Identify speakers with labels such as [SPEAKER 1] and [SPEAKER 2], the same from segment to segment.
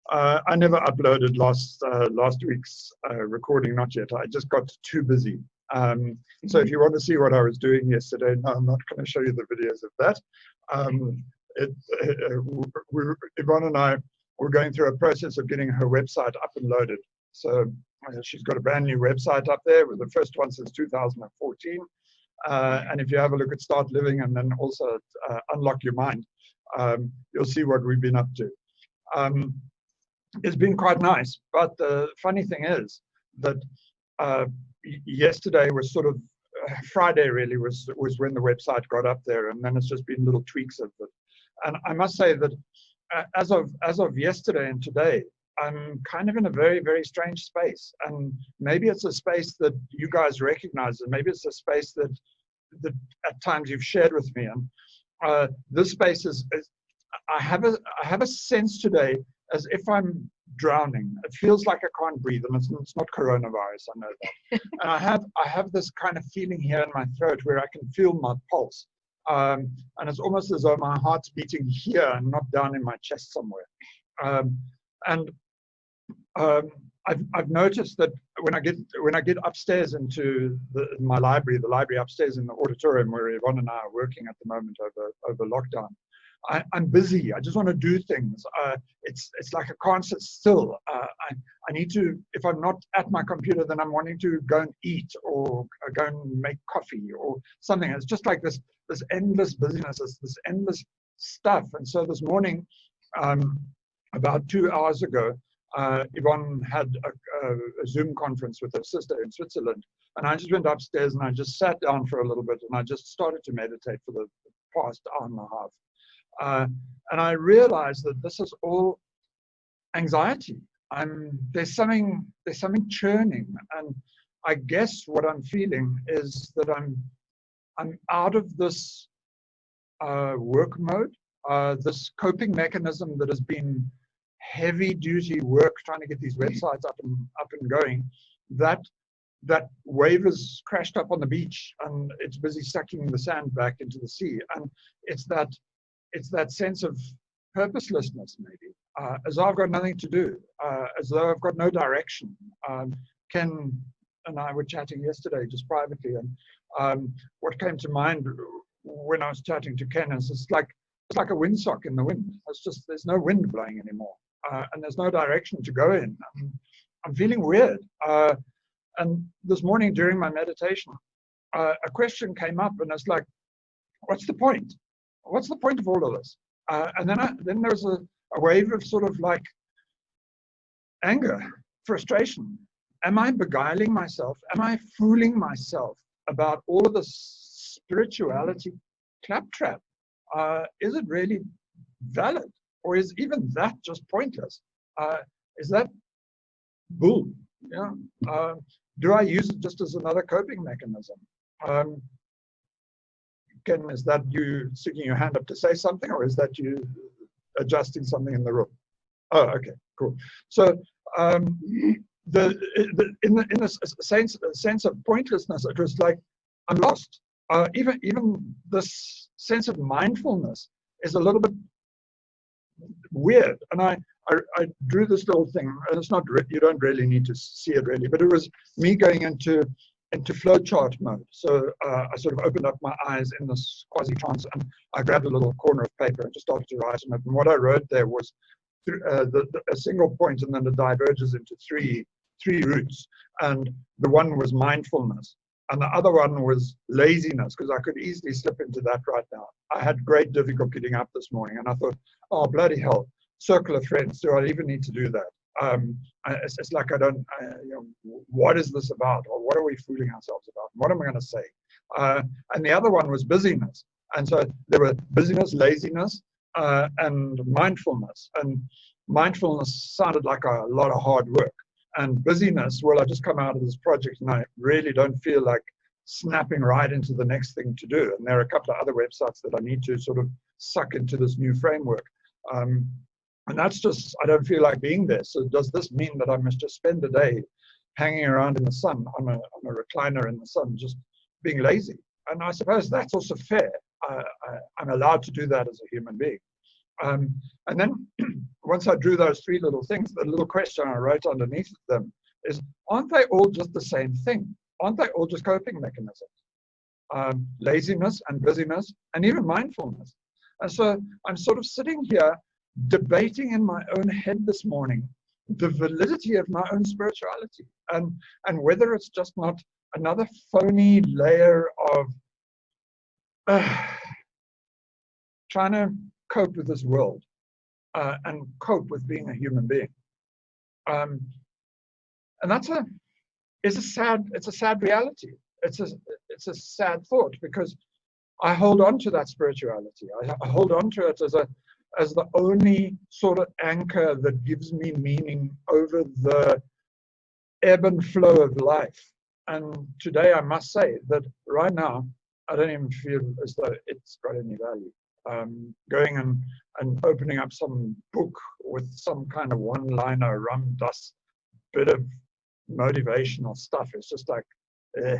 [SPEAKER 1] I never uploaded last week's recording, not yet. I just got too busy. So if you want to see what I was doing yesterday, no, I'm not going to show you the videos of that. Yvonne and I were going through a process of getting her website up and loaded. So she's got a brand new website up there, with the first one since 2014. And if you have a look at Start Living and then also Unlock Your Mind, you'll see what we've been up to. It's been quite nice, but the funny thing is that yesterday was sort of Friday really was when the website got up there, and then it's just been little tweaks of it. And I must say that as of yesterday and today, I'm kind of in a very, very strange space. And maybe it's a space that you guys recognize, and maybe it's a space that at times you've shared with me. And this space is I have a sense today as if I'm drowning. It feels like I can't breathe, and it's not coronavirus, I know that. And I have this kind of feeling here in my throat where I can feel my pulse. And it's almost as though my heart's beating here and not down in my chest somewhere. I've noticed that when I get upstairs into my library, the library upstairs in the auditorium where Yvonne and I are working at the moment over lockdown, I'm busy. I just want to do things. It's like I can't sit still. I need to, if I'm not at my computer, then I'm wanting to go and eat or go and make coffee or something. It's just like this endless busyness, this endless stuff. And so this morning, about 2 hours ago, Yvonne had a Zoom conference with her sister in Switzerland, and I just went upstairs and I just sat down for a little bit and I just started to meditate for the past hour and a half. And I realized that this is all anxiety. There's something churning, and I guess what I'm feeling is that I'm out of this work mode, this coping mechanism that has been heavy duty work trying to get these websites up and going. That wave has crashed up on the beach and it's busy sucking the sand back into the sea, and it's that sense of purposelessness, maybe, as though I've got nothing to do, as though I've got no direction. Ken and I were chatting yesterday just privately, and what came to mind when I was chatting to Ken is it's like a windsock in the wind. There's no wind blowing anymore, and there's no direction to go in. I'm feeling weird. And this morning during my meditation, a question came up, and it's like, what's the point? What's the point of all of this? And then there's a wave of sort of like anger, frustration. Am I beguiling myself? Am I fooling myself about all of this spirituality claptrap? Is it really valid? Or is even that just pointless? Is that bull? Yeah. Do I use it just as another coping mechanism? Ken, is that you sticking your hand up to say something, or is that you adjusting something in the room? Oh, okay, cool. So in the sense of pointlessness, it was like I'm lost. Even this sense of mindfulness is a little bit weird. And I drew this little thing, and it's not, you don't really need to see it really, but it was me going into flowchart mode. So I sort of opened up my eyes in this quasi-trance, and I grabbed a little corner of paper and just started to write on it. And what I wrote there was a single point, and then it diverges into three routes. And the one was mindfulness, and the other one was laziness, because I could easily slip into that right now. I had great difficulty getting up this morning, and I thought, oh, bloody hell, circle of friends, do I even need to do that? It's like I don't, what is this about? Or what are we fooling ourselves about? What am I going to say? And the other one was busyness. And so there were busyness, laziness, and mindfulness. And mindfulness sounded like a lot of hard work. And busyness, well, I just come out of this project and I really don't feel like snapping right into the next thing to do. And there are a couple of other websites that I need to sort of suck into this new framework. And that's just, I don't feel like being there. So does this mean that I must just spend the day hanging around in the sun, on a recliner in the sun, just being lazy? And I suppose that's also fair. I'm allowed to do that as a human being. And then once I drew those three little things, the little question I wrote underneath them is, aren't they all just the same thing? Aren't they all just coping mechanisms? Laziness and busyness and even mindfulness. And so I'm sort of sitting here debating in my own head this morning the validity of my own spirituality, and whether it's just not another phony layer of trying to cope with this world and cope with being a human being. And that's it's a sad reality. It's a sad thought, because I hold on to that spirituality. I hold on to it as the only sort of anchor that gives me meaning over the ebb and flow of life. And today I must say that right now, I don't even feel as though it's got any value. Going and opening up some book with some kind of one-liner rum dust bit of motivational stuff, it's just like, eh.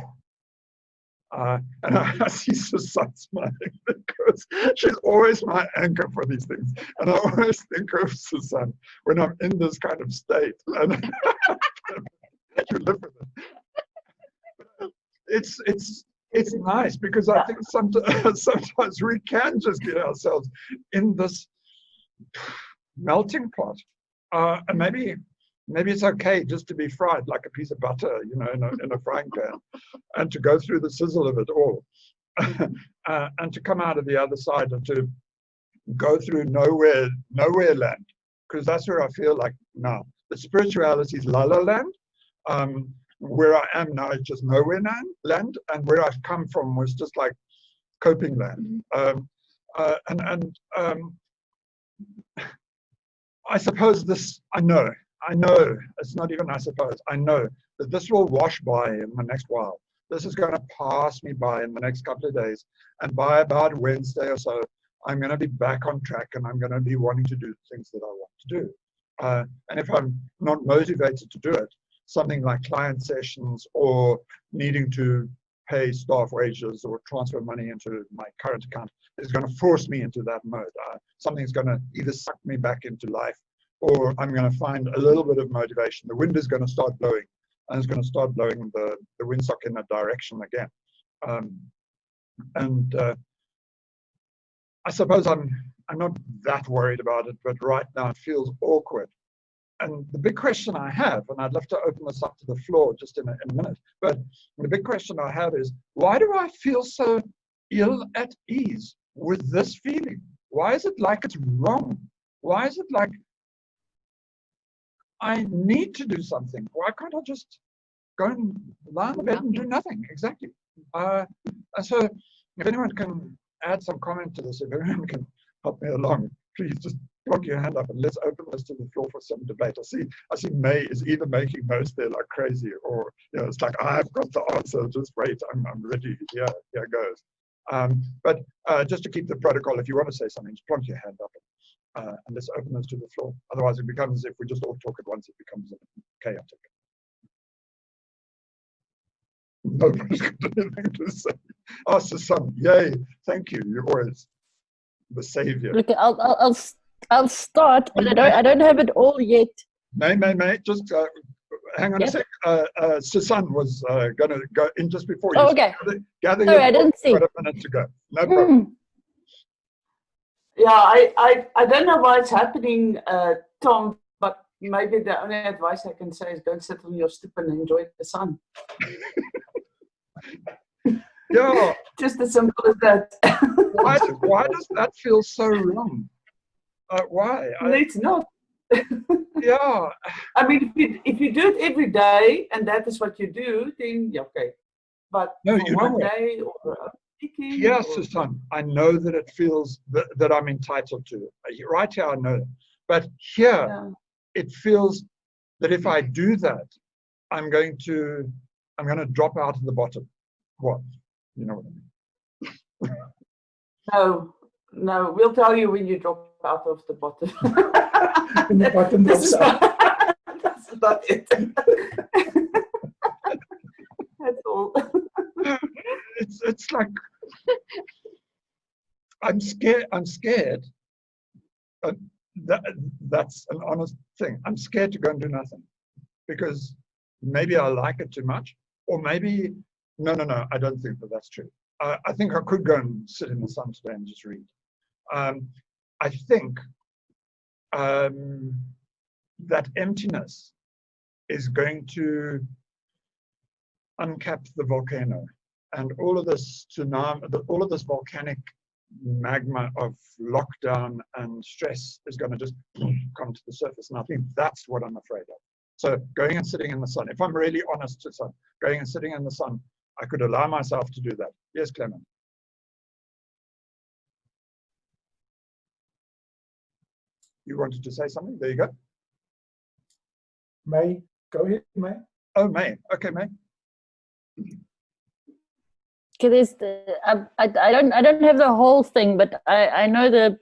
[SPEAKER 1] And I see Susan smiling because she's always my anchor for these things. And I always think of Susan when I'm in this kind of state. And you live with it. It's nice, because I think sometimes we can just get ourselves in this melting pot. And maybe it's okay just to be fried like a piece of butter, you know, in a frying pan, and to go through the sizzle of it all, and to come out of the other side and to go through nowhere land, because that's where I feel like now. The spirituality is la la land. Where I am now is just nowhere land, and where I've come from was just like coping land. I suppose this, I know, it's not even I suppose, I know that this will wash by in the next while. This is going to pass me by in the next couple of days. And by about Wednesday or so, I'm going to be back on track, and I'm going to be wanting to do things that I want to do. And if I'm not motivated to do it, something like client sessions or needing to pay staff wages or transfer money into my current account is going to force me into that mode. Something's going to either suck me back into life, or I'm going to find a little bit of motivation. The wind is going to start blowing, and it's going to start blowing the windsock in that direction again. I suppose I'm not that worried about it, but right now it feels awkward. And the big question I have, and I'd love to open this up to the floor just in a minute, but the big question I have is, why do I feel so ill at ease with this feeling? Why is it like it's wrong? Why is it like I need to do something? Why can't I just go and lie in bed and do nothing? Exactly. And so if anyone can add some comment to this, if anyone can help me along, please just plug your hand up and let's open this to the floor for some debate. I see May is either making notes there like crazy, or it's like, I've got the answer, just wait, I'm ready, here goes. But just to keep the protocol, if you want to say something, just plug your hand up and let's open this to the floor. Otherwise it becomes, if we just all talk at once, it becomes chaotic. Nobody's got anything to say. Oh, Susan, yay, thank you, you're always the savior.
[SPEAKER 2] Look, I'll start, but I don't have it all yet.
[SPEAKER 1] May, just hang on a sec. Susan was going to go in just before you.
[SPEAKER 2] Oh, okay.
[SPEAKER 1] Gather
[SPEAKER 2] Sorry, I didn't see.
[SPEAKER 1] Got a minute to go. No problem.
[SPEAKER 3] Yeah, I don't know why it's happening, Tom, but maybe the only advice I can say is don't sit on your stoop and enjoy the sun.
[SPEAKER 1] Yeah.
[SPEAKER 3] Just as simple as that.
[SPEAKER 1] Why does that feel so wrong? Why?
[SPEAKER 3] It's not.
[SPEAKER 1] Yeah.
[SPEAKER 3] I mean, if you do it every day and that is what you do, then yeah, okay. But
[SPEAKER 1] no, you
[SPEAKER 3] one day or a weekend.
[SPEAKER 1] Yes, Susan, I know that it feels that I'm entitled to it. Right here, I know. But here, it feels that if I do that, I'm going to drop out of the bottom. What? You know what I mean? No, we'll tell you when you drop out of the bottom.
[SPEAKER 4] The bottom
[SPEAKER 3] that's not it. That's all.
[SPEAKER 1] It's like I'm scared that, that's an honest thing. I'm scared to go and do nothing because maybe I like it too much, or maybe, no, I don't think that that's true. I think I could go and sit in the sun today and just read. I think that emptiness is going to uncap the volcano, and all of this tsunami, all of this volcanic magma of lockdown and stress is going to just come to the surface. And I think that's what I'm afraid of. So going and sitting in the sun, if I'm really honest to sun, going and sitting in the sun, I could allow myself to do that. Yes, Clement. You wanted to say something? There you go.
[SPEAKER 4] May, go ahead, May.
[SPEAKER 1] Oh, May. Okay, May.
[SPEAKER 2] Okay, there's I don't have the whole thing, but I know that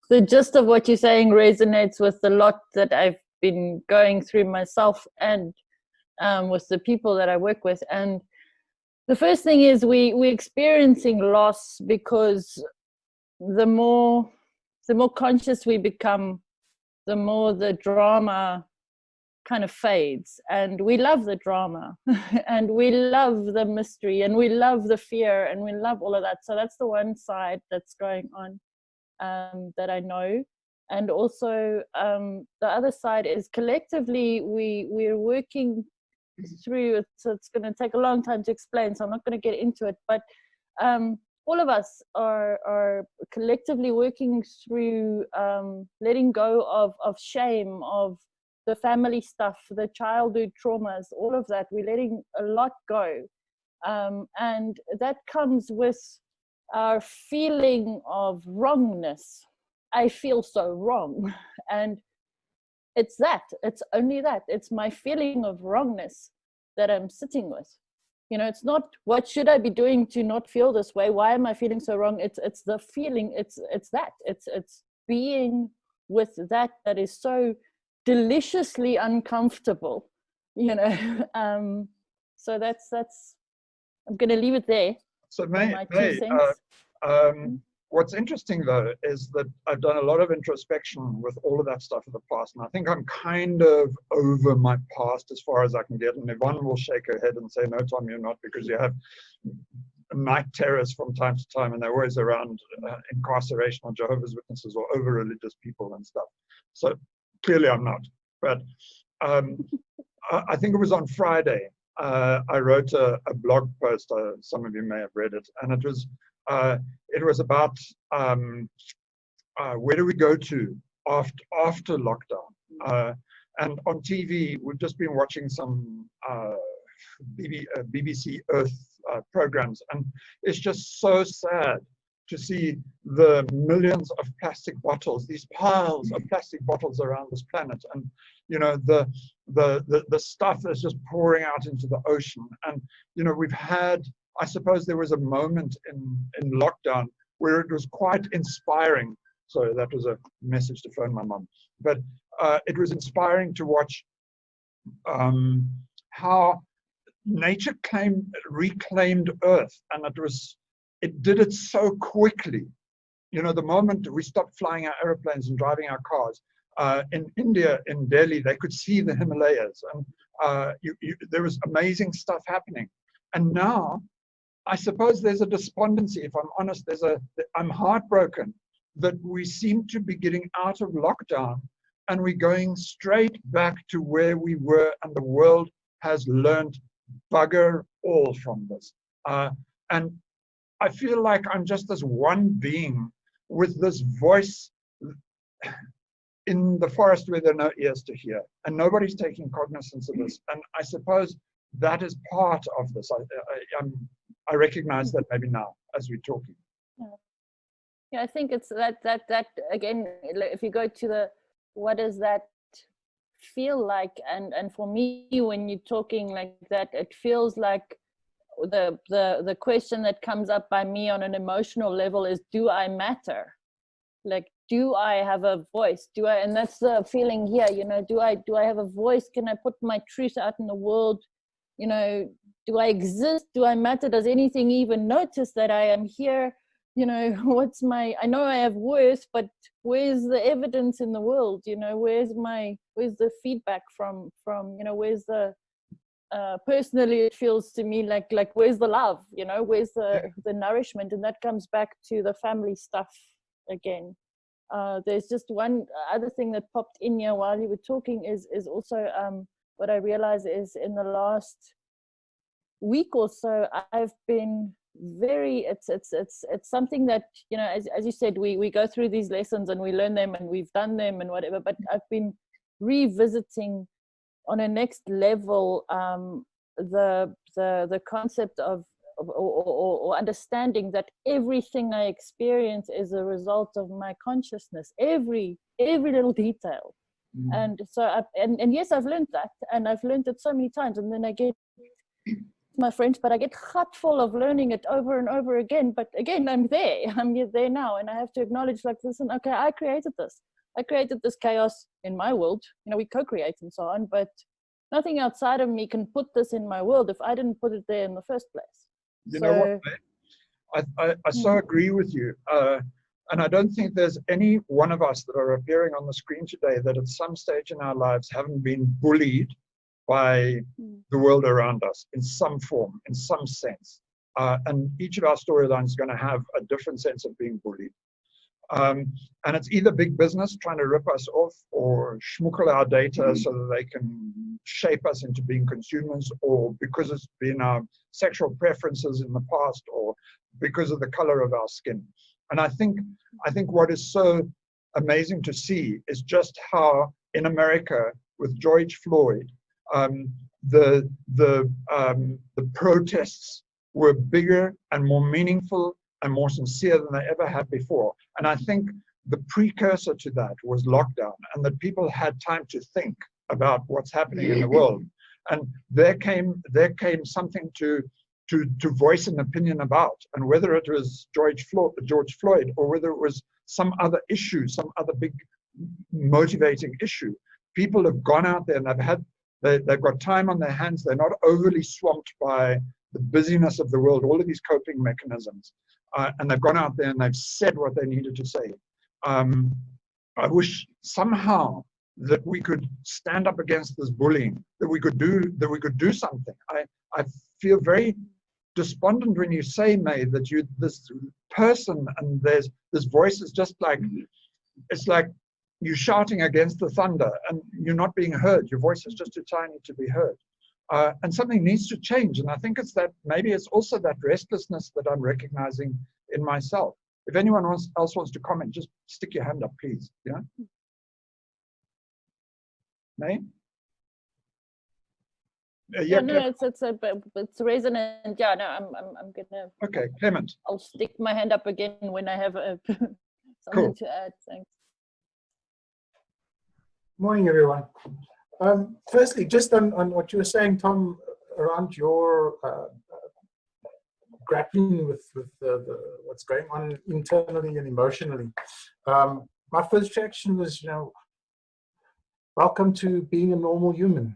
[SPEAKER 2] the gist of what you're saying resonates with a lot that I've been going through myself and with the people that I work with. And the first thing is we're experiencing loss because the more conscious we become, the more the drama kind of fades, and we love the drama and we love the mystery and we love the fear and we love all of that. So that's the one side that's going on that I know. And also the other side is collectively we're working through it, so it's going to take a long time to explain, so I'm not going to get into it, but all of us are collectively working through letting go of shame, of the family stuff, the childhood traumas, all of that. We're letting a lot go. And that comes with our feeling of wrongness. I feel so wrong. And it's only that. It's my feeling of wrongness that I'm sitting with. You know, it's not what should I be doing to not feel this way? Why am I feeling so wrong? It's the feeling, it's being with that is so deliciously uncomfortable, you know. So that's I'm going to leave it there.
[SPEAKER 1] So May, what's interesting though is that I've done a lot of introspection with all of that stuff in the past, and I think I'm kind of over my past as far as I can get. And Yvonne will shake her head and say, no, Tom, you're not, because you have night terrors from time to time, and they're always around incarceration or Jehovah's Witnesses or over-religious people and stuff. So clearly I'm not. But I think it was on Friday, I wrote a blog post, some of you may have read it, and it was about where do we go to after lockdown. And on TV, we've just been watching some BBC Earth programs, and it's just so sad to see the millions of plastic bottles, these piles of plastic bottles around this planet, and you know the stuff that's just pouring out into the ocean. And you know, we've had, I suppose there was a moment in lockdown where it was quite inspiring. So that was a message to phone my mom. But it was inspiring to watch how nature reclaimed Earth, and it did it so quickly. You know, the moment we stopped flying our airplanes and driving our cars, in India, in Delhi, they could see the Himalayas, and there was amazing stuff happening. And now, I suppose there's a despondency, if I'm honest, I'm heartbroken that we seem to be getting out of lockdown and we're going straight back to where we were, and the world has learned bugger all from this. And I feel like I'm just this one being with this voice in the forest where there are no ears to hear, and nobody's taking cognizance of this. And I suppose that is part of this. I recognize that maybe now as we're talking.
[SPEAKER 2] Yeah, I think it's that again, if you go to the, what does that feel like? And for me, when you're talking like that, it feels like the question that comes up by me on an emotional level is, do I matter? Like, do I have a voice? And that's the feeling here, you know, do I have a voice? Can I put my truth out in the world? You know, do I exist? Do I matter? Does anything even notice that I am here? you know, what's my, I know I have worth, but where's the evidence in the world? You know, where's the feedback from, you know, where's the, personally it feels to me like where's the love, you know, where's the nourishment? And that comes back to the family stuff again. There's just one other thing that popped in here while you were talking is also what I realize is in the last week or so I've been very, it's something that, you know, as you said, we go through these lessons and we learn them and we've done them and whatever, but I've been revisiting on a next level the concept of or understanding that everything I experience is a result of my consciousness, every little detail. And so and yes, I've learned that, and I've learned it so many times, and then I get my French, but I get gut full of learning it over and over again. But again, I'm there now, and I have to acknowledge, like, listen, okay, I created this chaos in my world, you know, we co-create and so on, but nothing outside of me can put this in my world if I didn't put it there in the first place.
[SPEAKER 1] You know what, I so agree with you. And I don't think there's any one of us that are appearing on the screen today that at some stage in our lives haven't been bullied by the world around us in some form, in some sense. And each of our storylines is going to have a different sense of being bullied. And it's either big business trying to rip us off or schmuckle our data so that they can shape us into being consumers, or because it's been our sexual preferences in the past, or because of the color of our skin. And I think what is so amazing to see is just how in America with George Floyd, the protests were bigger and more meaningful and more sincere than they ever had before. And I think the precursor to that was lockdown, and that people had time to think about what's happening in the world. And there came something to voice an opinion about, and whether it was George Floyd or whether it was some other issue, some other big motivating issue, people have gone out there and they've got time on their hands. They're not overly swamped by the busyness of the world, all of these coping mechanisms. And they've gone out there and they've said what they needed to say. I wish somehow that we could stand up against this bullying, that we could do something. I feel very despondent when you say, May, that you this person and there's this voice is just like, it's like you shouting against the thunder and you're not being heard. Your voice is just too tiny to be heard. And something needs to change. And I think it's that, maybe it's also that restlessness that I'm recognizing in myself. If anyone else wants to comment, just stick your hand up, please. Yeah. May?
[SPEAKER 2] Yeah, no, it's resonant. Yeah, no, I'm gonna.
[SPEAKER 1] Okay, Clement.
[SPEAKER 2] I'll stick my hand up again when I have something to add. Thanks.
[SPEAKER 4] Morning, everyone. Firstly, just on what you were saying, Tom, around your grappling with what's going on internally and emotionally. My first reaction was, you know, welcome to being a normal human.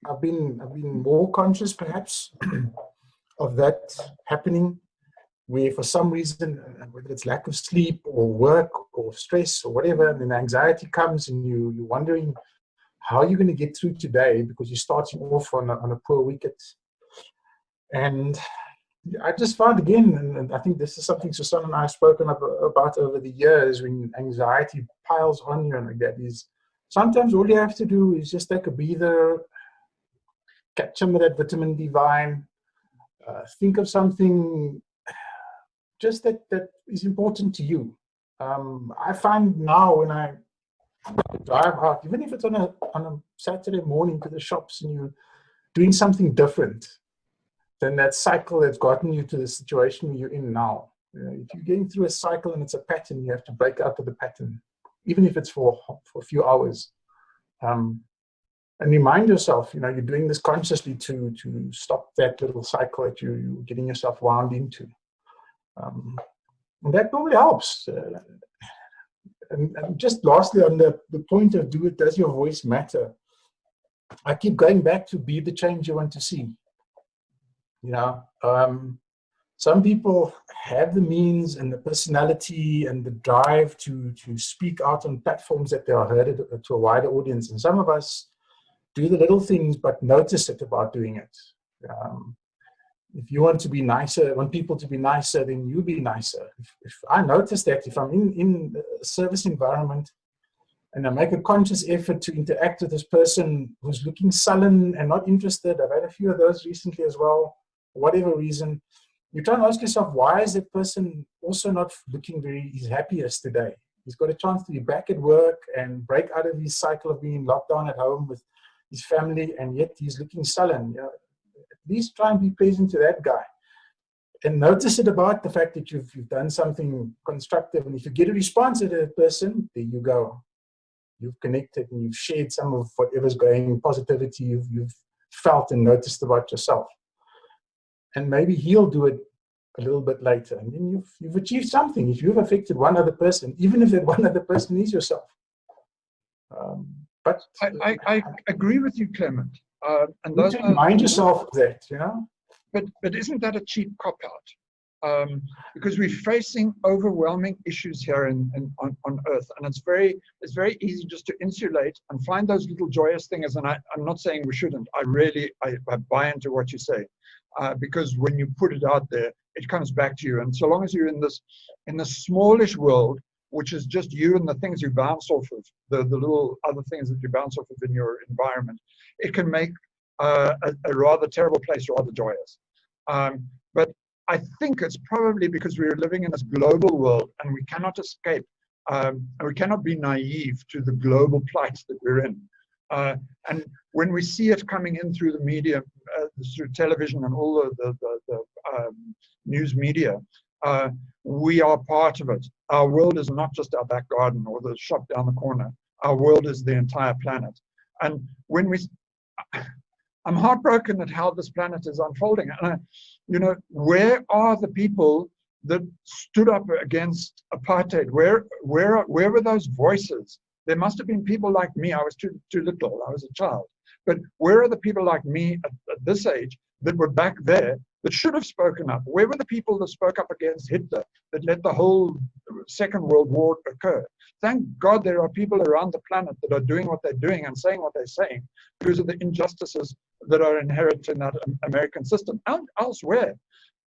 [SPEAKER 4] I've been more conscious, perhaps, of that happening, where for some reason, whether it's lack of sleep or work or stress or whatever, and then anxiety comes and you're wondering how you're going to get through today because you're starting off on a poor wicket. And I just found again, and I think this is something Susanna and I have spoken about over the years, when anxiety piles on you and like that, is sometimes all you have to do is just take a breather, catch some of that vitamin D vine, think of something just that is important to you. I find now when I drive out, even if it's on a Saturday morning to the shops and you're doing something different than that cycle that's gotten you to the situation you're in now. You know, if you're getting through a cycle and it's a pattern, you have to break out of the pattern, even if it's for a few hours. And remind yourself, you know, you're doing this consciously to stop that little cycle that you're getting yourself wound into. And that probably helps. And just lastly, on the point of does your voice matter? I keep going back to be the change you want to see. You know, Some people have the means and the personality and the drive to speak out on platforms that they are heard to a wider audience. And some of us do the little things, but notice it about doing it. If you want to be nicer, want people to be nicer, then you be nicer. If I notice that, if I'm in a service environment and I make a conscious effort to interact with this person who's looking sullen and not interested, I've had a few of those recently as well, for whatever reason, you try and ask yourself, why is that person also not looking his happiest today? He's got a chance to be back at work and break out of his cycle of being locked down at home with his family, and yet he's looking sullen. You know, at least try and be pleasant to that guy. And notice it about the fact that you've done something constructive. And if you get a response to that person, there you go. You've connected and you've shared some of whatever's going, positivity you've felt and noticed about yourself. And maybe he'll do it a little bit later. And then you've achieved something. If you've affected one other person, even if that one other person is yourself. But
[SPEAKER 1] I agree with you, Clement. And
[SPEAKER 4] you
[SPEAKER 1] those
[SPEAKER 4] need to remind yourself of that, you know?
[SPEAKER 1] But isn't that a cheap cop-out? Because we're facing overwhelming issues here on Earth, and it's very easy just to insulate and find those little joyous things. And I'm not saying we shouldn't. I buy into what you say, because when you put it out there, it comes back to you. And so long as you're in this smallish world, which is just you and the things you bounce off of, the little other things that you bounce off of in your environment, it can make a rather terrible place rather joyous. But I think it's probably because we're living in this global world and we cannot escape, and we cannot be naive to the global plight that we're in. And when we see it coming in through the media, through television and all the news media, we are part of it. Our world is not just our back garden or the shop down the corner. Our world is the entire planet. And when I'm heartbroken at how this planet is unfolding. And you know, where are the people that stood up against apartheid? Where were those voices? There must have been people like me. I was too little. I was a child. But where are the people like me at this age that were back there that should have spoken up? Where were the people that spoke up against Hitler, that let the whole Second World War occur? Thank God there are people around the planet that are doing what they're doing and saying what they're saying because of the injustices that are inherent in that American system and elsewhere.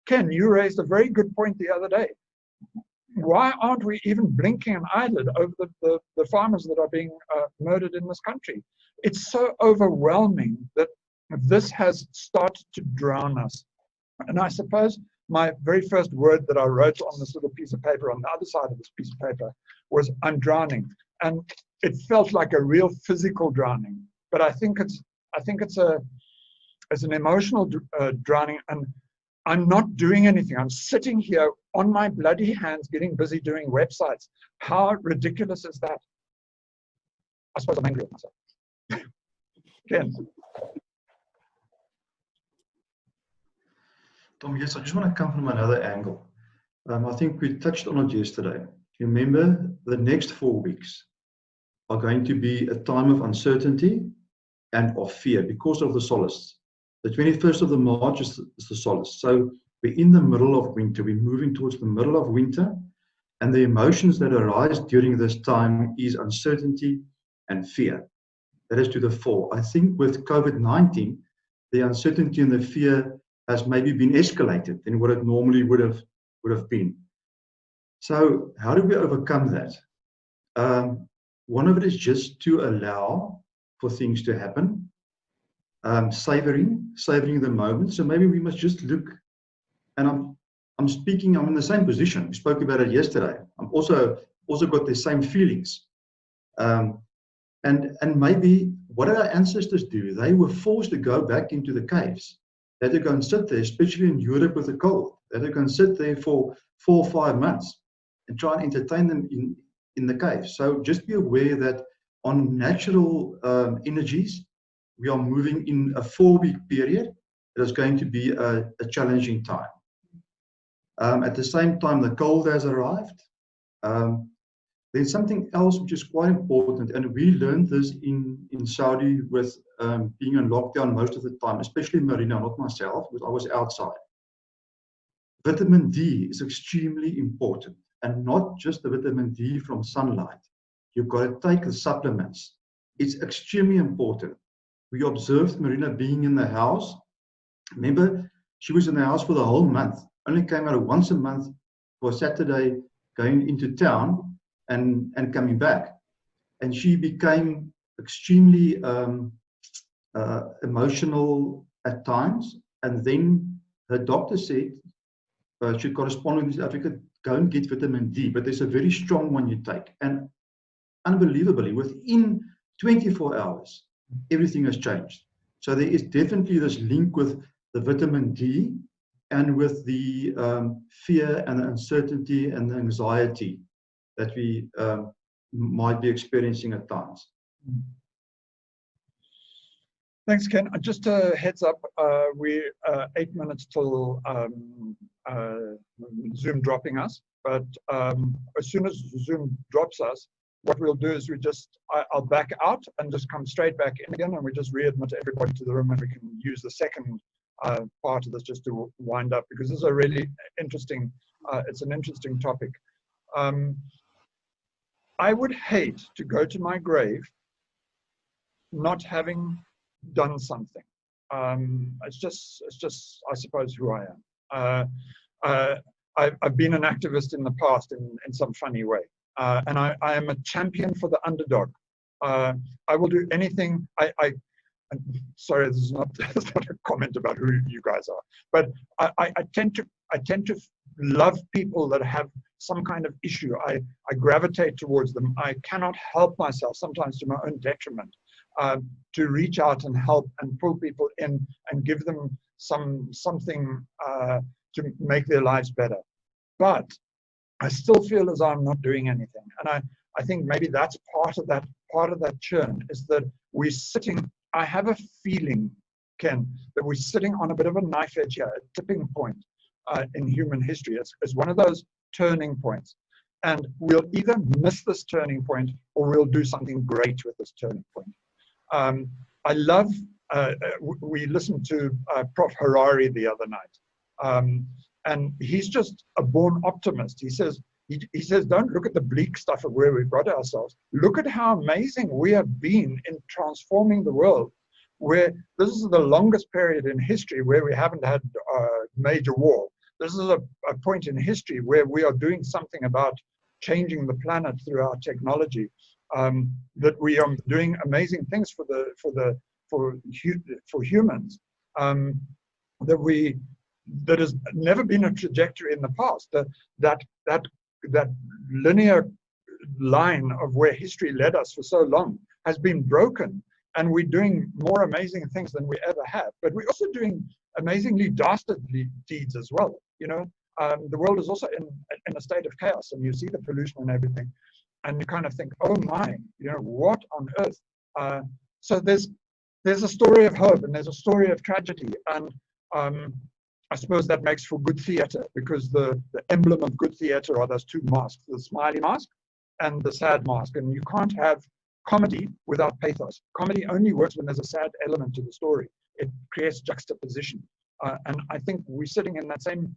[SPEAKER 1] Ken, you raised a very good point the other day. Why aren't we even blinking an eyelid over the farmers that are being murdered in this country? It's so overwhelming that this has started to drown us. And I suppose my very first word that I wrote on this little piece of paper on the other side of this piece of paper was "I'm drowning," and it felt like a real physical drowning. But I think it's an emotional drowning, and I'm not doing anything. I'm sitting here on my bloody hands, getting busy doing websites. How ridiculous is that? I suppose I'm angry at myself. Ken.
[SPEAKER 5] Tom, yes, I just want to come from another angle. I think we touched on it yesterday. Remember, the next 4 weeks are going to be a time of uncertainty and of fear because of the solace. The 21st of the March is the solace. So we're in the middle of winter. We're moving towards the middle of winter. And the emotions that arise during this time is uncertainty and fear. That is to the fore. I think with COVID-19, the uncertainty and the fear has maybe been escalated than what it normally would have been. So how do we overcome that? One of it is just to allow for things to happen, savoring the moment. So maybe we must just look, and I'm in the same position. We spoke about it yesterday. I'm also got the same feelings. And maybe what did our ancestors do? They were forced to go back into the caves. They had to go and sit there, especially in Europe with the cold. They had to go and sit there for 4 or 5 months and try and entertain them in the cave. So just be aware that on natural energies, we are moving in a 4-week period. It is going to be a challenging time. At the same time, the cold has arrived. There's something else which is quite important, and we learned this in Saudi with being in lockdown most of the time, especially Marina, not myself, because I was outside. vitamin D is extremely important, and not just the vitamin D from sunlight. You've got to take the supplements. It's extremely important. We observed Marina being in the house. Remember, she was in the house for the whole month, only came out once a month for Saturday, going into town and coming back. And she became extremely emotional at times. And then her doctor said, she corresponded with South Africa, go and get vitamin D, but there's a very strong one you take. And unbelievably, within 24 hours, everything has changed. So there is definitely this link with the vitamin D and with the fear and the uncertainty and the anxiety that we might be experiencing at times.
[SPEAKER 1] Thanks, Ken. Just a heads up, we're 8 minutes till Zoom dropping us, but as soon as Zoom drops us, what we'll do is I'll back out and just come straight back in again, and we just readmit everybody to the room, and we can use the second part of this just to wind up, because this is a really interesting, it's an interesting topic. I would hate to go to my grave not having done something. It's just, I suppose, who I am. I've been an activist in the past in some funny way. And I am a champion for the underdog. I will do anything. Sorry, this is not a comment about who you guys are, but I tend to love people that have some kind of issue. I gravitate towards them. I cannot help myself, sometimes to my own detriment, to reach out and help and pull people in and give them something to make their lives better. But I still feel as though I'm not doing anything. And I think maybe that's part of that churn, is that we're sitting, I have a feeling, Ken, that we're sitting on a bit of a knife edge here, a tipping point in human history. It's one of those turning points. And we'll either miss this turning point or we'll do something great with this turning point. I love, we listened to Prof. Harari the other night. And he's just a born optimist. He says, don't look at the bleak stuff of where we've got ourselves. Look at how amazing we have been in transforming the world, where this is the longest period in history where we haven't had major war. This is a point in history where we are doing something about changing the planet through our technology. That we are doing amazing things for humans. That has never been a trajectory in the past. That linear line of where history led us for so long has been broken, and we're doing more amazing things than we ever have. But we're also doing amazingly dastardly deeds as well. You know, the world is also in a state of chaos, and you see the pollution and everything, and you kind of think, oh my, you know, what on earth? So there's a story of hope, and there's a story of tragedy, and I suppose that makes for good theater, because the emblem of good theater are those two masks, the smiley mask and the sad mask. And you can't have comedy without pathos. Comedy only works when there's a sad element to the story. It creates juxtaposition. And I think we're sitting in that same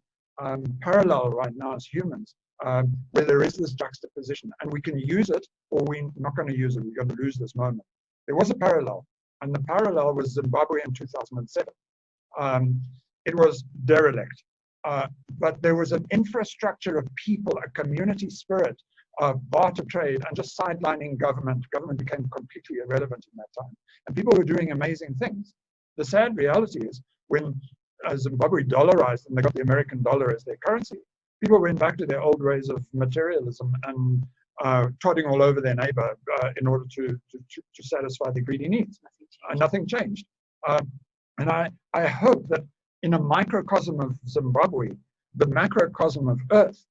[SPEAKER 1] parallel right now as humans, where there is this juxtaposition, and we can use it, or we're not going to use it. We're going to lose this moment. There was a parallel, and the parallel was Zimbabwe in 2007. It was derelict, but there was an infrastructure of people, a community spirit, barter trade, and just sidelining government. Government became completely irrelevant in that time, and people were doing amazing things. The sad reality is, when Zimbabwe dollarized and they got the American dollar as their currency, people went back to their old ways of materialism and trotting all over their neighbor in order to satisfy their greedy needs. Nothing changed. And I hope that in a microcosm of Zimbabwe, the macrocosm of Earth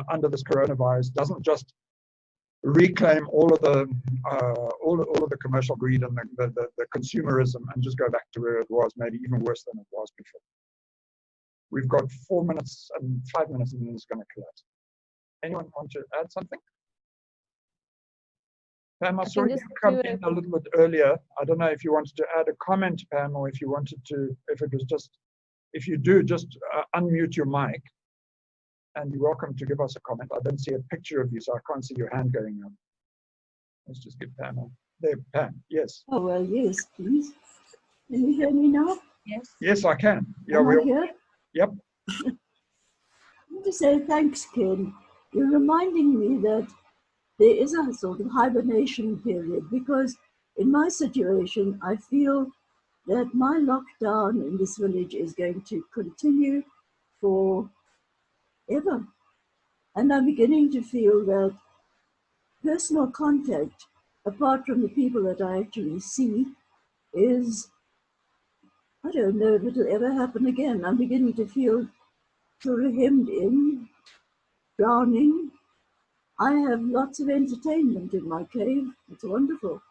[SPEAKER 1] under this coronavirus doesn't just reclaim all of the commercial greed and the consumerism and just go back to where it was, maybe even worse than it was before. We've got 4 minutes and 5 minutes, and then it's going to collapse. Anyone want to add something? Pam, I saw you come in a little bit earlier. I don't know if you wanted to add a comment, Pam, or if you wanted to, if you do, just unmute your mic and you're welcome to give us a comment. I don't see a picture of you, so I can't see your hand going up. Let's just give Pam a... There, Pam, yes.
[SPEAKER 6] Oh, well, yes, please. Can you hear me now?
[SPEAKER 2] Yes.
[SPEAKER 1] Yes, I can. Yeah,
[SPEAKER 6] Am I
[SPEAKER 1] we'll...
[SPEAKER 6] here?
[SPEAKER 1] Yep.
[SPEAKER 6] I want to say thanks, Ken. You're reminding me that there is a sort of hibernation period, because in my situation, I feel that my lockdown in this village is going to continue forever. And I'm beginning to feel that personal contact, apart from the people that I actually see, is, I don't know if it'll ever happen again. I'm beginning to feel sort of hemmed in, drowning. I have lots of entertainment in my cave. It's wonderful.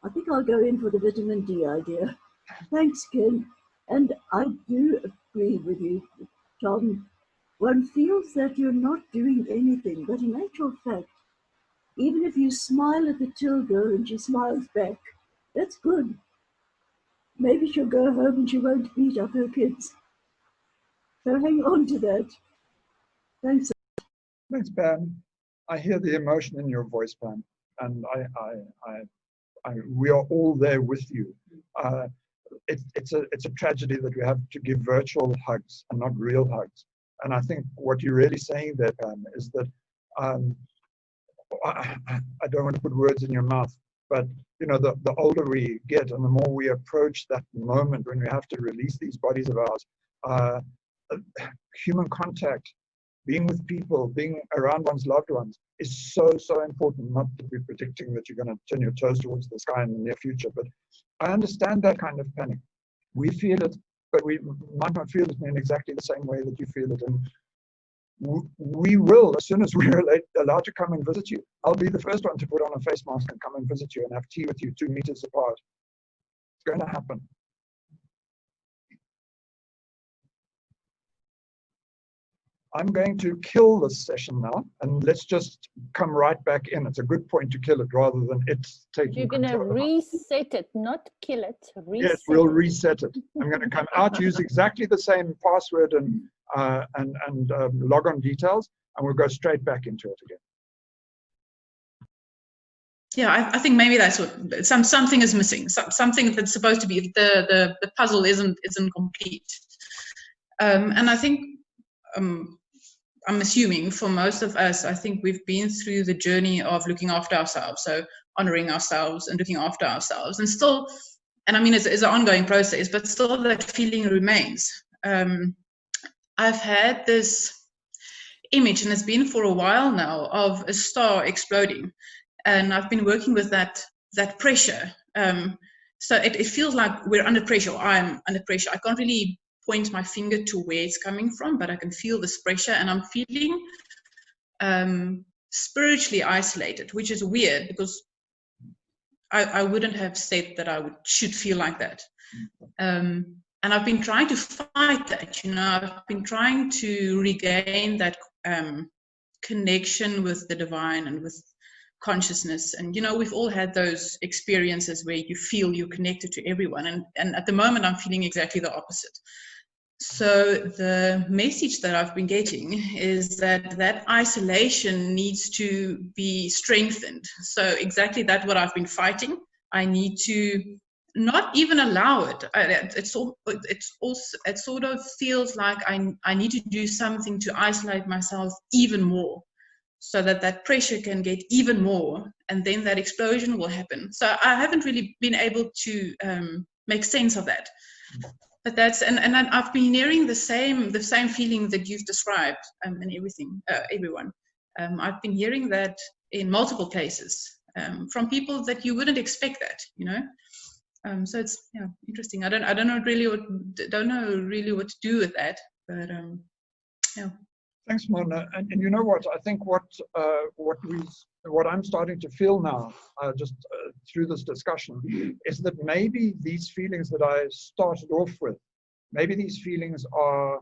[SPEAKER 6] I think I'll go in for the vitamin D idea. Thanks, Ken. And I do agree with you, Tom. One feels that you're not doing anything, but in actual fact, even if you smile at the till girl and she smiles back, that's good. Maybe she'll go home and she won't beat up her kids. So hang on to that. Thanks.
[SPEAKER 1] Thanks, Pam. I hear the emotion in your voice, Pam, and we are all there with you. It's a tragedy that we have to give virtual hugs and not real hugs. And I think what you're really saying there, Pam, is that I don't want to put words in your mouth, but you know, the older we get and the more we approach that moment when we have to release these bodies of ours, human contact, being with people, being around one's loved ones is so important. Not to be predicting that you're going to turn your toes towards the sky in the near future, but I understand that kind of panic. We feel it, but we might not feel it in exactly the same way that you feel it. And we will, as soon as we're allowed to come and visit you, I'll be the first one to put on a face mask and come and visit you and have tea with you 2 meters apart. It's going to happen. I'm going to kill this session now, and let's just come right back in. It's a good point to kill it rather than it's taking
[SPEAKER 2] You're going to
[SPEAKER 1] control of us.
[SPEAKER 2] reset it, not kill it. Reset
[SPEAKER 1] Yes, we'll
[SPEAKER 2] it.
[SPEAKER 1] reset it. I'm going to come out, use exactly the same password and log-on details, and we'll go straight back into it again.
[SPEAKER 7] Yeah, I think maybe that's what something is missing. Something that's supposed to be the puzzle isn't complete. And I think I'm assuming for most of us, I think we've been through the journey of looking after ourselves, so honoring ourselves and looking after ourselves, and still, and I mean it's an ongoing process, but still that feeling remains. I've had this image, and it's been for a while now, of a star exploding. And I've been working with that pressure. So it feels like we're under pressure, or I'm under pressure. I can't really point my finger to where it's coming from, but I can feel this pressure, and I'm feeling spiritually isolated, which is weird because I wouldn't have said that I should feel like that. And I've been trying to fight that, you know, I've been trying to regain that connection with the divine and with consciousness. And you know, we've all had those experiences where you feel you're connected to everyone, and at the moment I'm feeling exactly the opposite. So the message that I've been getting is that isolation needs to be strengthened. So exactly that's what I've been fighting. I need to not even allow it. It sort of feels like I need to do something to isolate myself even more, so that pressure can get even more, and then that explosion will happen. So I haven't really been able to make sense of that. But that's, and I've been hearing the same feeling that you've described, and everyone. I've been hearing that in multiple cases from people that you wouldn't expect that, you know. So it's interesting. I don't know really what to do with that, but yeah.
[SPEAKER 1] Thanks, Mona. And you know what? I think what I'm starting to feel now, through this discussion, is that maybe these feelings that I started off with, maybe these feelings are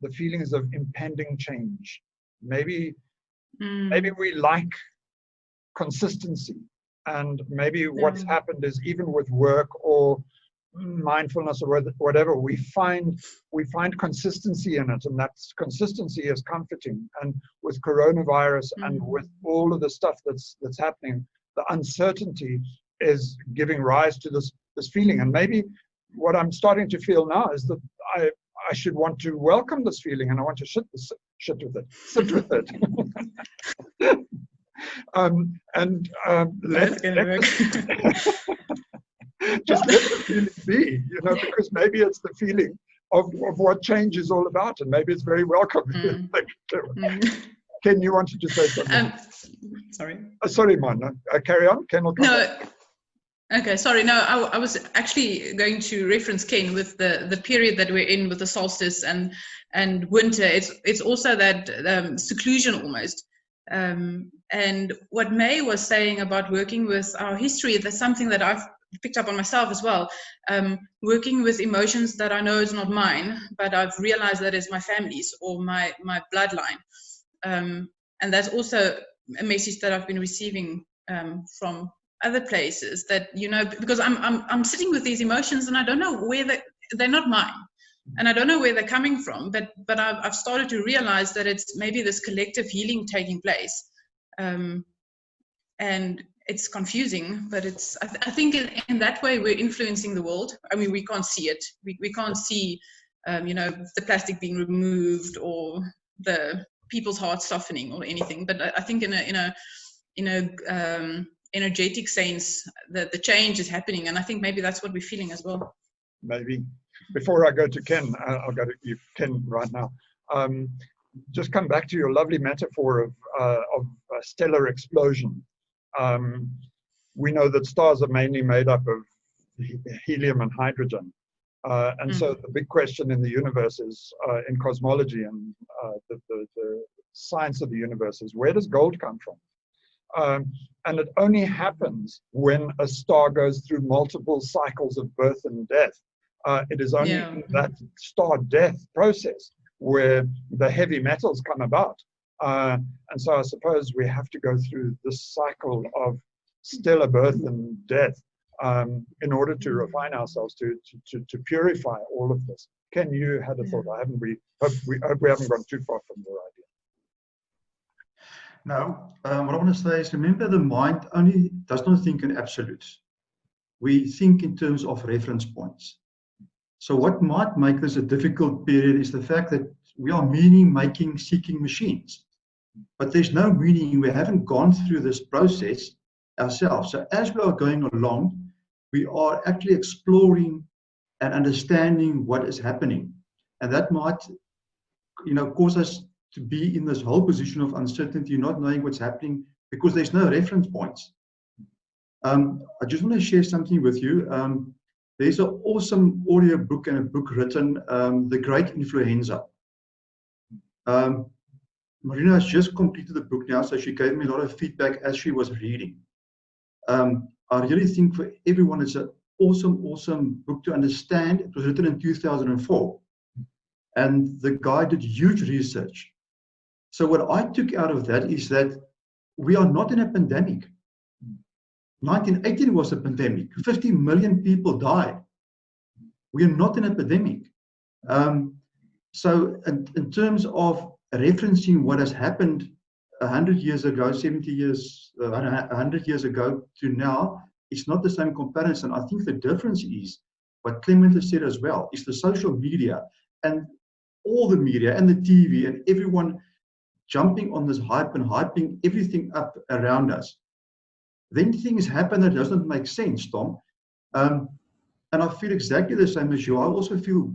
[SPEAKER 1] the feelings of impending change. Maybe we like consistency, and maybe what's happened is, even with work or mindfulness or whatever, we find consistency in it, and that consistency is comforting. And with coronavirus and with all of the stuff that's happening, the uncertainty is giving rise to this feeling. And maybe what I'm starting to feel now is that I should want to welcome this feeling, and I want to sit with it.
[SPEAKER 7] That's gonna work.
[SPEAKER 1] Just let the feeling be, because maybe it's the feeling of what change is all about, and maybe it's very welcome. Ken, you wanted to say something?
[SPEAKER 7] Sorry.
[SPEAKER 1] Sorry, Mon. Carry on. Ken will come back.
[SPEAKER 7] Okay, sorry. No, I was actually going to reference Ken with the period that we're in with the solstice and winter. It's also that seclusion almost. And what May was saying about working with our history, that's something that I've picked up on myself as well. Working with emotions that I know is not mine, but I've realized that it's my family's or my bloodline. And that's also a message that I've been receiving from other places, that because I'm sitting with these emotions and I don't know where they're not mine, and I don't know where they're coming from, but I've started to realize that it's maybe this collective healing taking place, and it's confusing, but it's I think in that way we're influencing the world. I mean, we can't see it, we can't see the plastic being removed or the people's hearts softening or anything, but I think in a energetic sense that the change is happening, and I think maybe that's what we're feeling as well. Maybe.
[SPEAKER 1] Before I go to Ken, I'll go to you, Ken, right now. Just come back to your lovely metaphor of a stellar explosion. We know that stars are mainly made up of helium and hydrogen. So the big question in the universe is, in cosmology and the science of the universe, is where does gold come from? And it only happens when a star goes through multiple cycles of birth and death. It is only in that star death process where the heavy metals come about. And so I suppose we have to go through this cycle of stellar birth and death in order to refine ourselves, to purify all of this. Ken, you had a thought. Hope we haven't gone too far from your idea.
[SPEAKER 5] No, what I want to say is, remember, the mind only does not think in absolutes. We think in terms of reference points. So what might make this a difficult period is the fact that we are meaning-making, seeking machines. But there's no meaning. We haven't gone through this process ourselves. So as we are going along, we are actually exploring and understanding what is happening. And that might, cause us to be in this whole position of uncertainty, not knowing what's happening, because there's no reference points. I just want to share something with you. There's an awesome audio book and a book written, The Great Influenza. Marina has just completed the book now, so she gave me a lot of feedback as she was reading. I really think for everyone it's an awesome book to understand. It was written in 2004. And the guy did huge research. So what I took out of that is that we are not in a pandemic. 1918 was a pandemic. 50 million people died. We are not in a pandemic. So in terms of referencing what has happened 100 years ago, 70 years, 100 years ago to now, it's not the same comparison. I think the difference is, what Clement has said as well, is the social media and all the media and the TV and everyone jumping on this hype and hyping everything up around us. Then things happen that doesn't make sense, Tom. And I feel exactly the same as you. I also feel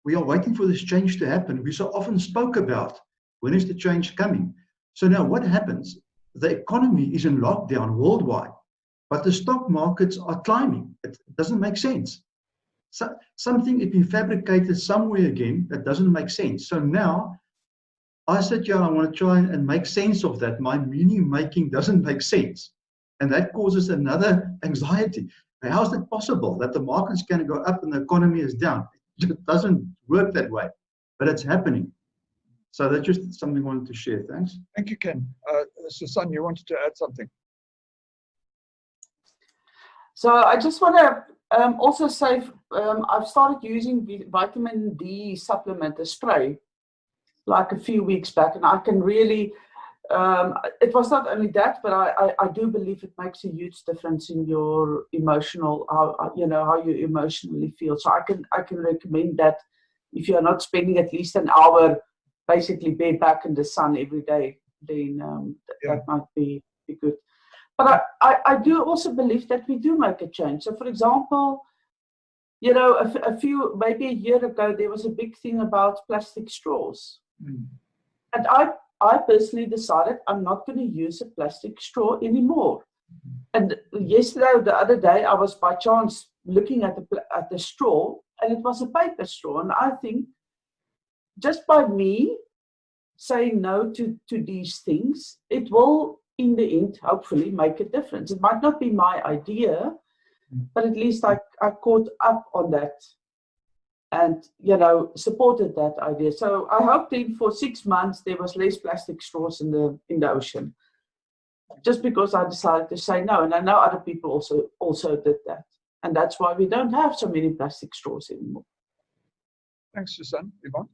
[SPEAKER 5] we are waiting for this change to happen. We so often spoke about, when is the change coming? So now what happens? The economy is in lockdown worldwide, but the stock markets are climbing. It doesn't make sense. So something has been fabricated somewhere again that doesn't make sense. So now I said, I want to try and make sense of that. My meaning making doesn't make sense. And that causes another anxiety. How is it possible that the markets can go up and the economy is down? It doesn't work that way, but it's happening. So that's just something I wanted to share. Thanks.
[SPEAKER 1] Thank you, Ken. Susan, you wanted to add something?
[SPEAKER 3] So I just want to Also say, I've started using vitamin D supplement, a spray, like a few weeks back, and I can really, it was not only that, but I do believe it makes a huge difference in your emotional, how you emotionally feel. So I can recommend that if you're not spending at least an hour basically back in the sun every day, then that might be good. But I do also believe that we do make a change. So for example, you know, maybe a year ago, there was a big thing about plastic straws. And I personally decided I'm not going to use a plastic straw anymore. And yesterday or the other day, I was by chance looking at the straw, and it was a paper straw. And I think just by me saying no to these things, it will, in the end, hopefully make a difference. It might not be my idea, but at least I caught up on that and, you know, supported that idea. So I hope that for 6 months there was less plastic straws in the ocean, just because I decided to say no. And I know other people also did that. And that's why we don't have so many plastic straws anymore.
[SPEAKER 1] Thanks, Susan. Yvonne?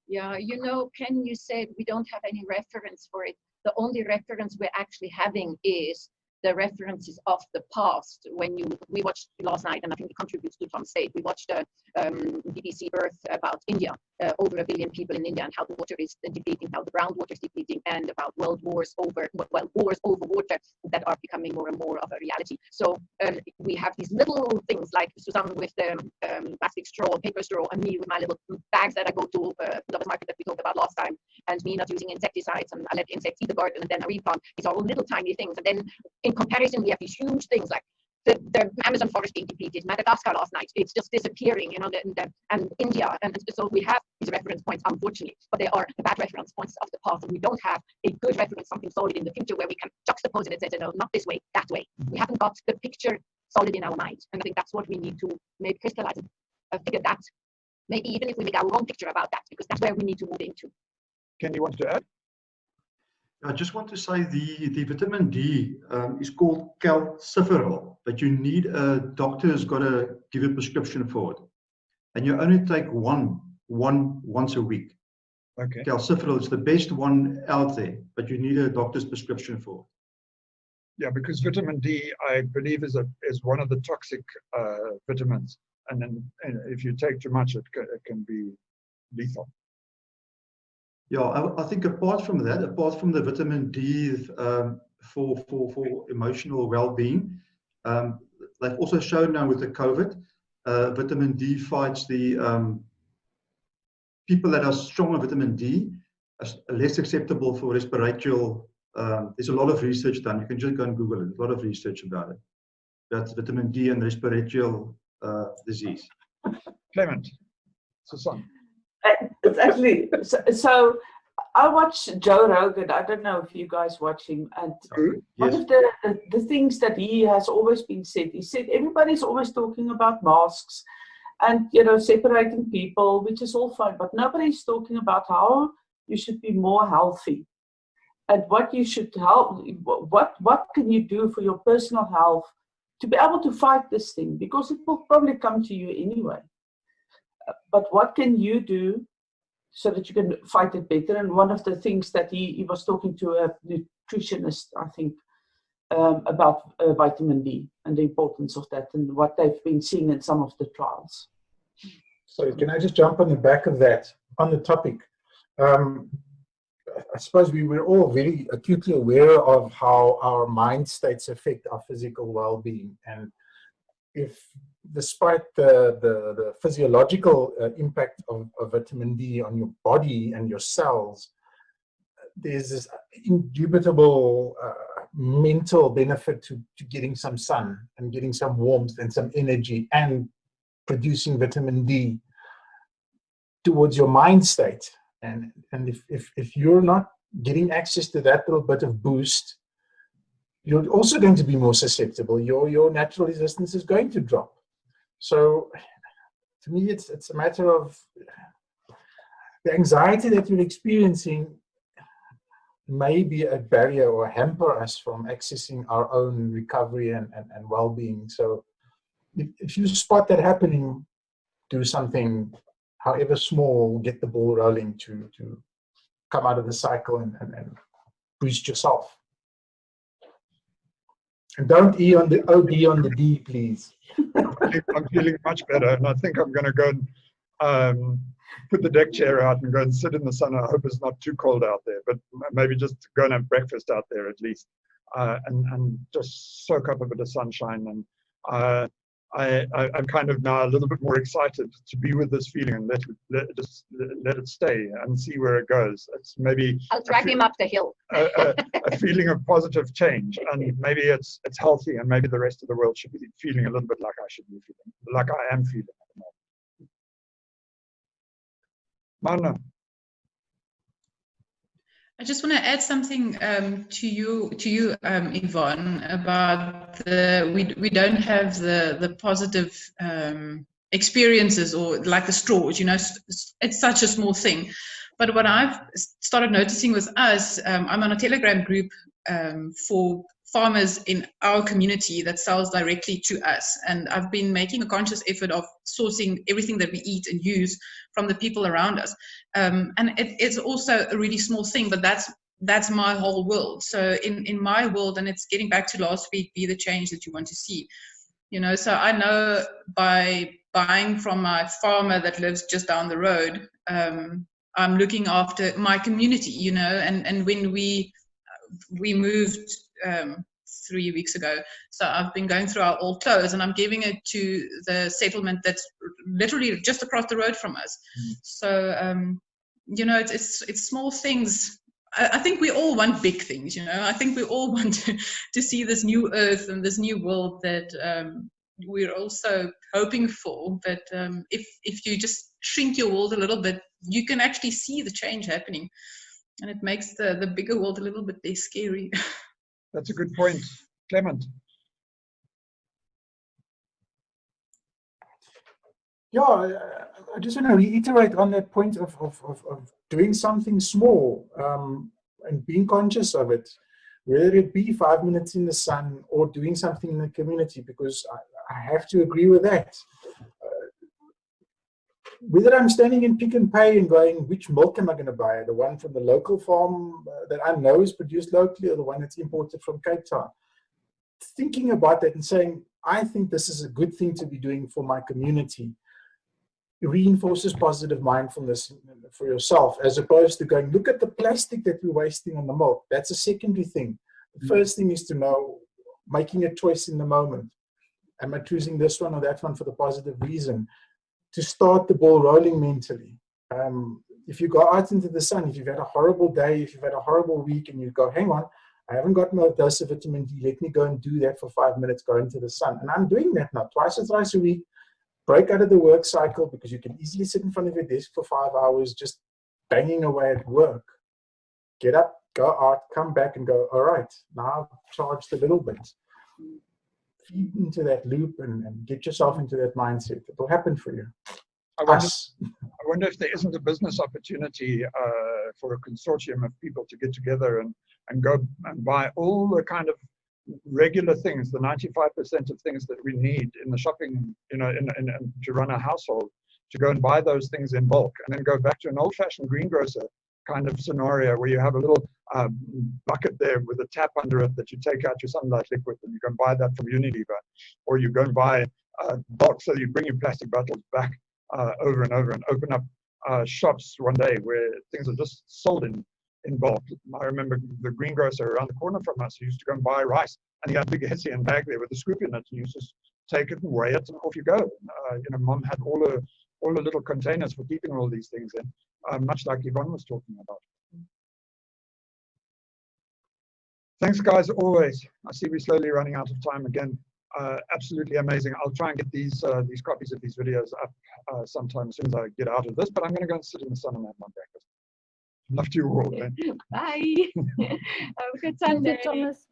[SPEAKER 8] Yeah, you know, Ken, you said we don't have any reference for it. The only reference we're actually having is the references of the past. We watched last night, and I think it contributes to Tom's state, we watched a BBC Earth about India, over 1 billion people in India, and how the water is depleting, how the groundwater is depleting, and about wars over water that are becoming more and more of a reality. So we have these little things like Susan with the plastic straw, paper straw, and me with my little bags that I go to the market that we talked about last time, and me not using insecticides, and I let insects eat the garden, and then I replant. These are all little tiny things. And then in comparison, we have these huge things like the Amazon forest being depleted, Madagascar last night, it's just disappearing, you know, and India. And so we have these reference points, unfortunately, but they are the bad reference points of the past. And we don't have a good reference, something solid in the future where we can juxtapose it and say, no, not this way, that way. We haven't got the picture solid in our mind. And I think that's what we need to maybe crystallize and figure that, maybe even if we make our own picture about that, because that's where we need to move into.
[SPEAKER 1] Ken, you want to add?
[SPEAKER 5] I just want to say the vitamin D is called calciferol, but you need a doctor's got to give a prescription for it, and you only take one once a week.
[SPEAKER 1] Okay.
[SPEAKER 5] Calciferol is the best one out there, but you need a doctor's prescription for it.
[SPEAKER 1] Yeah, because vitamin D, I believe, is one of the toxic vitamins, and if you take too much, it can be lethal.
[SPEAKER 5] Yeah, I think apart from the vitamin D for emotional well-being, they've also shown now with the COVID, vitamin D fights the people that are strong on vitamin D are less acceptable for respiratory. There's a lot of research done. You can just go and Google it. A lot of research about it. That's vitamin D and respiratory disease. Clement,
[SPEAKER 1] Susan.
[SPEAKER 3] It's actually so. I watch Joe Rogan. I don't know if you guys watch him. And one of the things that he has always been said, he said everybody's always talking about masks and, you know, separating people, which is all fine, but nobody's talking about how you should be more healthy and what you should help. What can you do for your personal health to be able to fight this thing, because it will probably come to you anyway. But what can you do so that you can fight it better? And one of the things that he was talking to a nutritionist, I think, about vitamin D and the importance of that and what they've been seeing in some of the trials.
[SPEAKER 4] So can I just jump on the back of that, on the topic? I suppose we were all very acutely aware of how our mind states affect our physical well-being. And if, despite the physiological impact of vitamin D on your body and your cells, there's this indubitable mental benefit to getting some sun and getting some warmth and some energy and producing vitamin D towards your mind state. And if you're not getting access to that little bit of boost, you're also going to be more susceptible. Your natural resistance is going to drop. So to me, it's a matter of the anxiety that you're experiencing may be a barrier or hamper us from accessing our own recovery and well-being. So if you spot that happening, do something, however small, get the ball rolling to come out of the cycle and boost yourself. And don't OD on the D, please.
[SPEAKER 1] I'm feeling much better, and I think I'm going to go and put the deck chair out and go and sit in the sun. I hope it's not too cold out there, but maybe just go and have breakfast out there at least, and just soak up a bit of sunshine. And I'm kind of now a little bit more excited to be with this feeling and let it stay and see where it goes. It's maybe
[SPEAKER 8] I'll drag him up the hill.
[SPEAKER 1] a feeling of positive change, and maybe it's healthy, and maybe the rest of the world should be feeling a little bit like I should be feeling, like I am feeling at the moment. Mana.
[SPEAKER 7] I just want to add something to you, Yvonne, about we don't have the positive experiences, or like the straws. You know, it's such a small thing. But what I've started noticing with us, I'm on a Telegram group for farmers in our community that sells directly to us, and I've been making a conscious effort of sourcing everything that we eat and use from the people around us, and it's also a really small thing, but that's my whole world. So in my world, and it's getting back to last week, be the change that you want to see, you know. So I know by buying from my farmer that lives just down the road, I'm looking after my community, you know. And when we moved 3 weeks ago, so I've been going through our old clothes and I'm giving it to the settlement that's literally just across the road from us. So you know, it's small things. I think we all want big things, you know. I think we all want to see this new earth and this new world that we're also hoping for. But if you just shrink your world a little bit, you can actually see the change happening, and it makes the bigger world a little bit less scary.
[SPEAKER 1] That's a good point, Clement.
[SPEAKER 4] Yeah, I just want to reiterate on that point of doing something small and being conscious of it, whether it be 5 minutes in the sun or doing something in the community, because I have to agree with that. Whether I'm standing in Pick and Pay and going, which milk am I going to buy? The one from the local farm that I know is produced locally, or the one that's imported from Cape Town? Thinking about that and saying, I think this is a good thing to be doing for my community, reinforces positive mindfulness for yourself, as opposed to going, look at the plastic that we're wasting on the milk. That's a secondary thing. The first thing is to know, making a choice in the moment. Am I choosing this one or that one for the positive reason? To start the ball rolling mentally. If you go out into the sun, if you've had a horrible day, if you've had a horrible week, and you go, hang on, I haven't got my dose of vitamin D, let me go and do that for 5 minutes, go into the sun. And I'm doing that now, twice or thrice a week. Break out of the work cycle, because you can easily sit in front of your desk for 5 hours just banging away at work. Get up, go out, come back and go, all right, now I've charged a little bit. Feed into that loop and get yourself into that mindset. It will happen for you.
[SPEAKER 1] I wonder if there isn't a business opportunity for a consortium of people to get together and go and buy all the kind of regular things, the 95% of things that we need in the shopping, you know, to run a household, to go and buy those things in bulk, and then go back to an old-fashioned greengrocer kind of scenario where you have a little bucket there with a tap under it that you take out your sunlight liquid, and you can buy that from Unilever, or you go and buy a box, so you bring your plastic bottles back over and over, and open up shops one day where things are just sold in bulk. I remember the greengrocer around the corner from us used to go and buy rice, and he had a big Hessian bag there with a scoop in it, and you just take it and weigh it, and off you go. You know, Mom had all the little containers for keeping all these things in, much like Yvonne was talking about. Thanks, guys, always. I see we're slowly running out of time again. Absolutely amazing. I'll try and get these copies of these videos up sometime as soon as I get out of this, but I'm going to go and sit in the sun and have my breakfast. Love you all.
[SPEAKER 8] Bye. Have a good Sunday.
[SPEAKER 2] Thomas.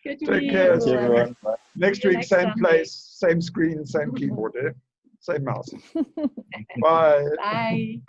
[SPEAKER 8] Good to
[SPEAKER 1] Take
[SPEAKER 8] meet
[SPEAKER 1] care.
[SPEAKER 8] you.
[SPEAKER 1] Next week, same place, same screen, same keyboard, same mouse. Bye.
[SPEAKER 8] Bye.